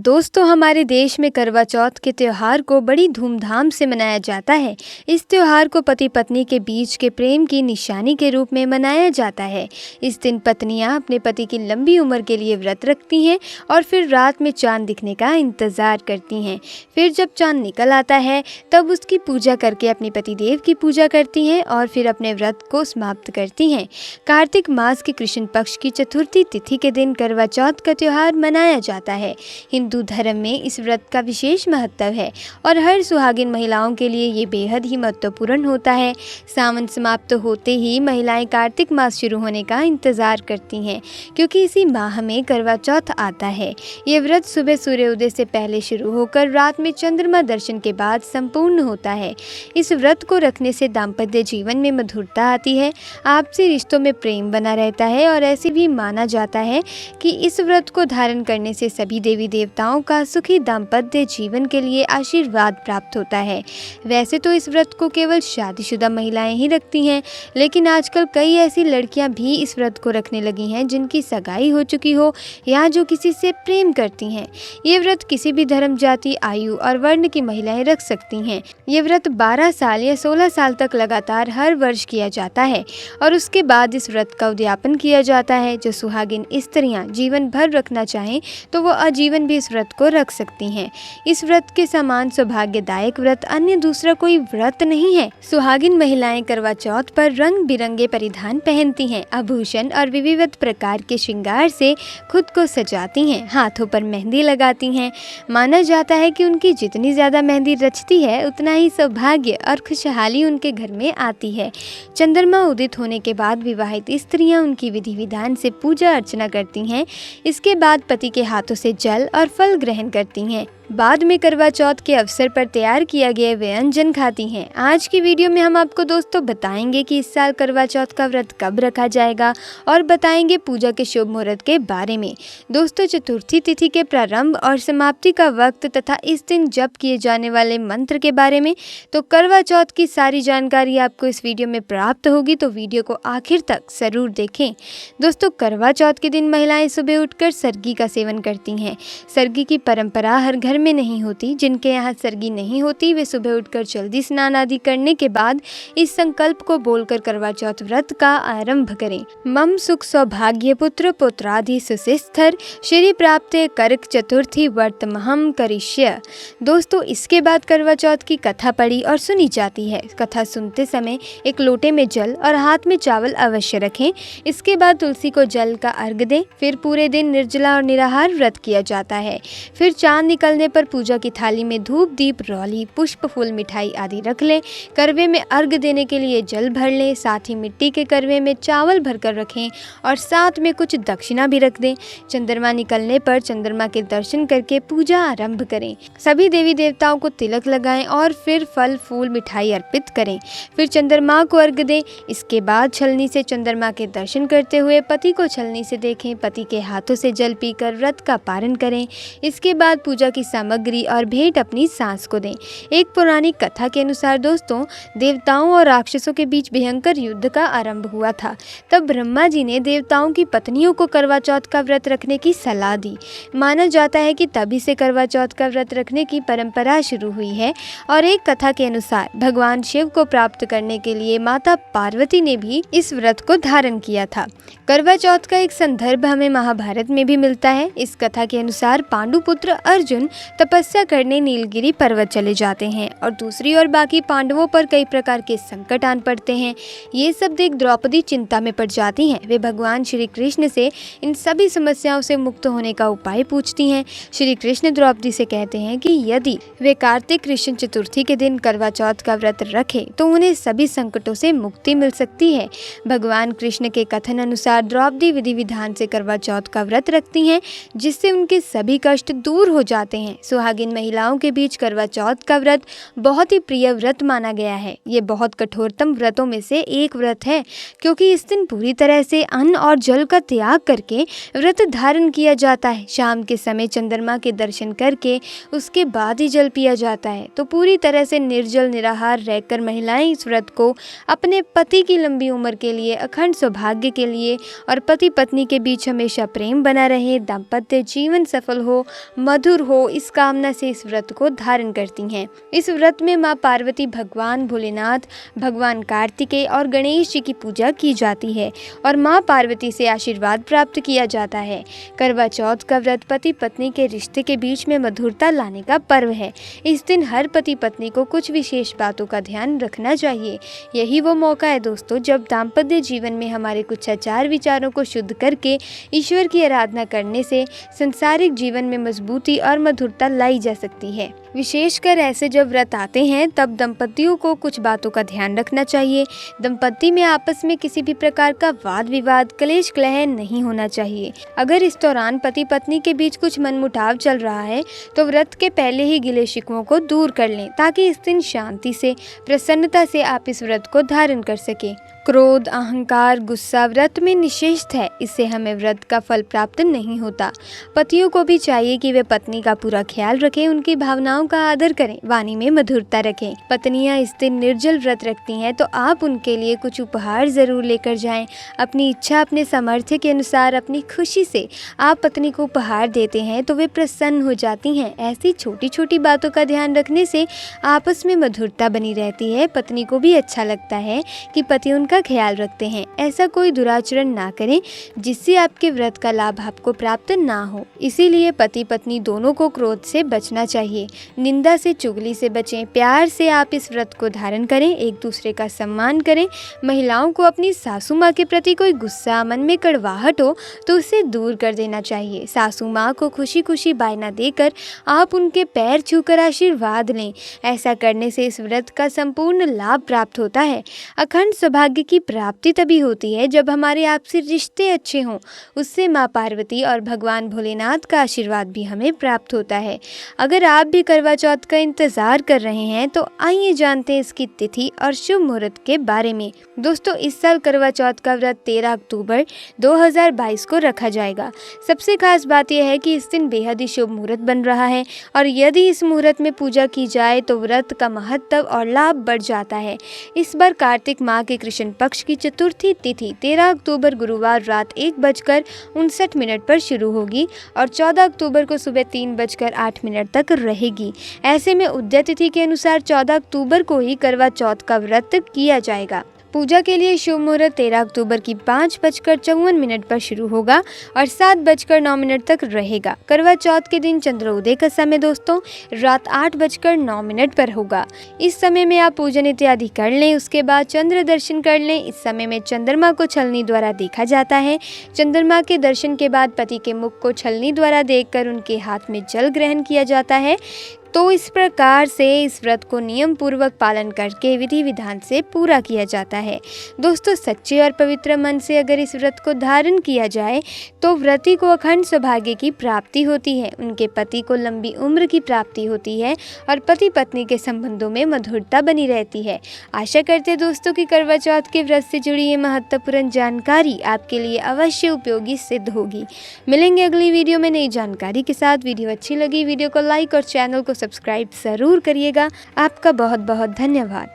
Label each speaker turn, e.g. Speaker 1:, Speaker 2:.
Speaker 1: दोस्तों, हमारे देश में करवा चौथ के त्यौहार को बड़ी धूमधाम से मनाया जाता है। इस त्यौहार को पति पत्नी के बीच के प्रेम की निशानी के रूप में मनाया जाता है। इस दिन पत्नियां अपने पति की लंबी उम्र के लिए व्रत रखती हैं और फिर रात में चांद दिखने का इंतज़ार करती हैं। फिर जब चांद निकल आता है तब उसकी पूजा करके अपने पतिदेव की पूजा करती हैं और फिर अपने व्रत को समाप्त करती हैं। कार्तिक मास के कृष्ण पक्ष की चतुर्थी तिथि के दिन करवा चौथ का त्यौहार मनाया जाता है। हिंदू धर्म में इस व्रत का विशेष महत्व है और हर सुहागिन महिलाओं के लिए ये बेहद ही महत्वपूर्ण होता है। सावन समाप्त होते ही महिलाएं कार्तिक मास शुरू होने का इंतज़ार करती हैं, क्योंकि इसी माह में करवा चौथ आता है। ये व्रत सुबह सूर्योदय से पहले शुरू होकर रात में चंद्रमा दर्शन के बाद संपूर्ण होता है। इस व्रत को रखने से दाम्पत्य जीवन में मधुरता आती है, आपसी रिश्तों में प्रेम बना रहता है और ऐसे भी माना जाता है कि इस व्रत को धारण करने से सभी देवी देवताओं का सुखी दाम्पत्य जीवन के लिए आशीर्वाद प्राप्त होता है। वैसे तो इस व्रत को केवल शादीशुदा महिलाएं ही रखती हैं, लेकिन आजकल कई ऐसी लड़कियां भी इस व्रत को रखने लगी हैं जिनकी सगाई हो चुकी हो या जो किसी से प्रेम करती हैं। ये व्रत किसी भी धर्म, जाति, आयु और वर्ण की महिलाएं रख सकती हैं। ये व्रत 12 साल या 16 साल तक लगातार हर वर्ष किया जाता है और उसके बाद इस व्रत का उद्यापन किया जाता है। जो सुहागिन स्त्रियां जीवन भर रखना चाहें तो वो आजीवन भी इस व्रत को रख सकती हैं। इस व्रत के समान सौभाग्यदायक व्रत अन्य दूसरा कोई व्रत नहीं है। सुहागिन महिलाएं करवा चौथ पर रंग बिरंगे परिधान पहनती हैं, आभूषण और विविध प्रकार के श्रृंगार से खुद को सजाती हैं, हाथों पर मेहंदी लगाती हैं। माना जाता है कि उनकी जितनी ज़्यादा मेहंदी रचती है उतना ही सौभाग्य और खुशहाली उनके घर में आती है। चंद्रमा उदित होने के बाद विवाहित स्त्रियां उनकी विधि विधान से पूजा अर्चना करती हैं। इसके बाद पति के हाथों से जल और फल ग्रहण करती हैं। बाद में करवा चौथ के अवसर पर तैयार किया गया व्यंजन खाती हैं। आज की वीडियो में हम आपको दोस्तों बताएंगे कि इस साल करवा चौथ का व्रत कब रखा जाएगा और बताएंगे पूजा के शुभ मुहूर्त के बारे में। दोस्तों, चतुर्थी तिथि के प्रारंभ और समाप्ति का वक्त तथा इस दिन जप किए जाने वाले मंत्र के बारे में तो करवा चौथ की सारी जानकारी आपको इस वीडियो में प्राप्त होगी, तो वीडियो को आखिर तक जरूर देखें। दोस्तों, करवा चौथ के दिन महिलाएं सुबह उठकर सरगी का सेवन करती हैं। सरगी की परंपरा हर घर में नहीं होती। जिनके यहाँ सरगी नहीं होती वे सुबह उठकर जल्दी स्नान आदि करने के बाद इस संकल्प को बोलकर करवा चौथ व्रत का आरंभ करें। मम सुख सौभाग्य पुत्र पुत्रादि सुशिस्थर श्री प्राप्त करक चतुर्थी वर्तमहम करिष्य। दोस्तों, इसके बाद करवा चौथ की कथा पढ़ी और सुनी जाती है। कथा सुनते समय एक लोटे में जल और हाथ में चावल अवश्य रखें। इसके बाद तुलसी को जल का अर्घ दें। फिर पूरे दिन निर्जला और निराहार व्रत किया जाता है। फिर चांद निकलने पर पूजा की थाली में धूप, दीप, रौली, पुष्प, फूल, मिठाई आदि रख लें। करवे में अर्घ देने के लिए जल भर लें। साथ ही मिट्टी के करवे में चावल भरकर रखें और साथ में कुछ दक्षिणा भी रख दें। चंद्रमा निकलने पर चंद्रमा के दर्शन करके पूजा आरंभ करें। सभी देवी देवताओं को तिलक लगाएं और फिर फल, फूल, मिठाई अर्पित करें। फिर चंद्रमा को अर्घ दें। इसके बाद छलनी से चंद्रमा के दर्शन करते हुए पति को छलनी से देखें। पति के हाथों से जल पीकर व्रत का पारण करें। इसके बाद पूजा की सामग्री और भेंट अपनी सास को दें। एक पौराणिक कथा के अनुसार दोस्तों, देवताओं और राक्षसों के बीच भयंकर युद्ध का आरंभ हुआ था। तब ब्रह्मा जी ने देवताओं की पत्नियों को करवा चौथ का व्रत रखने की सलाह दी। माना जाता है कि तभी से करवा चौथ का व्रत रखने की परंपरा शुरू हुई है। और एक कथा के अनुसार भगवान शिव को प्राप्त करने के लिए माता पार्वती ने भी इस व्रत को धारण किया था। करवा चौथ का एक संदर्भ हमें महाभारत में भी मिलता है। इस कथा के अनुसार पांडुपुत्र अर्जुन तपस्या करने नीलगिरी पर्वत चले जाते हैं और दूसरी ओर बाकी पांडवों पर कई प्रकार के संकट आन पड़ते हैं। ये सब देख द्रौपदी चिंता में पड़ जाती हैं। वे भगवान श्री कृष्ण से इन सभी समस्याओं से मुक्त होने का उपाय पूछती हैं। श्री कृष्ण द्रौपदी से कहते हैं कि यदि वे कार्तिक कृष्ण चतुर्थी के दिन करवा चौथ का व्रत रखें तो उन्हें सभी संकटों से मुक्ति मिल सकती है। भगवान कृष्ण के कथन अनुसार द्रौपदी विधि विधान से करवा चौथ का व्रत रखती हैं, जिससे उनके सभी कष्ट दूर हो जाते हैं। हैं। सुहागिन महिलाओं के बीच करवा चौथ का व्रत बहुत ही प्रिय व्रत माना गया है। ये बहुत कठोरतम व्रतों में से एक व्रत है, क्योंकि इस दिन पूरी तरह से अन्न और जल का त्याग करके व्रत धारण किया जाता है। शाम के समय चंद्रमा के दर्शन करके उसके बाद ही जल पिया जाता है। तो पूरी तरह से निर्जल निराहार रहकर महिलाएं इस व्रत को अपने पति की लंबी उम्र के लिए, अखंड सौभाग्य के लिए और पति पत्नी के बीच हमेशा प्रेम बना रहे, दाम्पत्य जीवन सफल हो, मधुर हो, इस कामना से इस व्रत को धारण करती हैं। इस व्रत में माँ पार्वती, भगवान भोलेनाथ, भगवान कार्तिकेय और गणेश जी की पूजा की जाती है और माँ पार्वती से आशीर्वाद प्राप्त किया जाता है। करवा चौथ का व्रत पति पत्नी के रिश्ते के बीच में मधुरता लाने का पर्व है। इस दिन हर पति पत्नी को कुछ विशेष बातों का ध्यान रखना चाहिए। यही वो मौका है दोस्तों जब दाम्पत्य जीवन में हमारे कुछ आचार विचारों को शुद्ध करके ईश्वर की आराधना करने से सांसारिक जीवन में मजबूती और मधुरता लाई जा सकती है। विशेषकर ऐसे जब व्रत आते हैं तब दंपतियों को कुछ बातों का ध्यान रखना चाहिए। दंपति में आपस में किसी भी प्रकार का वाद विवाद, क्लेश कलह नहीं होना चाहिए। अगर इस दौरान पति पत्नी के बीच कुछ मनमुटाव चल रहा है तो व्रत के पहले ही गिले शिकवों को दूर कर लें, ताकि इस दिन शांति से, प्रसन्नता से आप इस व्रत को धारण कर सके। क्रोध, अहंकार, गुस्सा व्रत में निषिद्ध है। इससे हमें व्रत का फल प्राप्त नहीं होता। पतियों को भी चाहिए कि वे पत्नी का पूरा ख्याल रखें, उनकी भावनाओं का आदर करें, वाणी में मधुरता रखें। पत्नियां इस दिन निर्जल व्रत रखती हैं तो आप उनके लिए कुछ उपहार जरूर लेकर जाएं। अपनी इच्छा, अपने सामर्थ्य के अनुसार, अपनी खुशी से आप पत्नी को उपहार देते हैं तो वे प्रसन्न हो जाती हैं। ऐसी छोटी छोटी बातों का ध्यान रखने से आपस में मधुरता बनी रहती है। पत्नी को भी अच्छा लगता है कि पति का ख्याल रखते हैं। ऐसा कोई दुराचरण ना करें जिससे आपके व्रत का लाभ आपको प्राप्त ना हो। इसीलिए पति पत्नी दोनों को क्रोध से बचना चाहिए, निंदा से, चुगली से बचें। प्यार से आप इस व्रत को धारण करें, एक दूसरे का सम्मान करें। महिलाओं को अपनी सासू माँ के प्रति कोई गुस्सा, मन में कड़वाहट हो तो उसे दूर कर देना चाहिए। सासू माँ को खुशी खुशी बायना देकर आप उनके पैर छूकर आशीर्वाद लें। ऐसा करने से इस व्रत का संपूर्ण लाभ प्राप्त होता है। अखंड सौभाग्य की प्राप्ति तभी होती है जब हमारे आपसी रिश्ते अच्छे हों। उससे माँ पार्वती और भगवान भोलेनाथ का आशीर्वाद भी हमें प्राप्त होता है। अगर आप भी करवा चौथ का इंतजार कर रहे हैं तो आइए जानते हैं इसकी तिथि और शुभ मुहूर्त के बारे में। दोस्तों, इस साल करवा चौथ का व्रत 13 अक्टूबर 2022 को रखा जाएगा। सबसे खास बात यह है कि इस दिन बेहद ही शुभ मुहूर्त बन रहा है और यदि इस मुहूर्त में पूजा की जाए तो व्रत का महत्व और लाभ बढ़ जाता है। इस बार कार्तिक माह के कृष्ण पक्ष की चतुर्थी तिथि 13 अक्टूबर गुरुवार रात 1:59 पर शुरू होगी और 14 अक्टूबर को सुबह 3:08 तक रहेगी। ऐसे में उदय तिथि के अनुसार 14 अक्टूबर को ही करवा चौथ का व्रत किया जाएगा। पूजा के लिए शुभ मुहूर्त 13 अक्टूबर की 5:54 पर शुरू होगा और 7:09 तक रहेगा। करवा चौथ के दिन चंद्रोदय का समय दोस्तों रात 8:09 पर होगा। इस समय में आप पूजन इत्यादि कर लें, उसके बाद चंद्र दर्शन कर लें। इस समय में चंद्रमा को छलनी द्वारा देखा जाता है। चंद्रमा के दर्शन के बाद पति के मुख को छलनी द्वारा देखकर उनके हाथ में जल ग्रहण किया जाता है। तो इस प्रकार से इस व्रत को नियम पूर्वक पालन करके विधि विधान से पूरा किया जाता है। दोस्तों, सच्चे और पवित्र मन से अगर इस व्रत को धारण किया जाए तो व्रती को अखंड सौभाग्य की प्राप्ति होती है, उनके पति को लंबी उम्र की प्राप्ति होती है और पति पत्नी के संबंधों में मधुरता बनी रहती है। आशा करते दोस्तों कि करवा चौथ के व्रत से जुड़ी ये महत्वपूर्ण जानकारी आपके लिए अवश्य उपयोगी सिद्ध होगी। मिलेंगे अगली वीडियो में नई जानकारी के साथ। वीडियो अच्छी लगी वीडियो को लाइक और चैनल को सब्सक्राइब जरूर करिएगा। आपका बहुत बहुत धन्यवाद।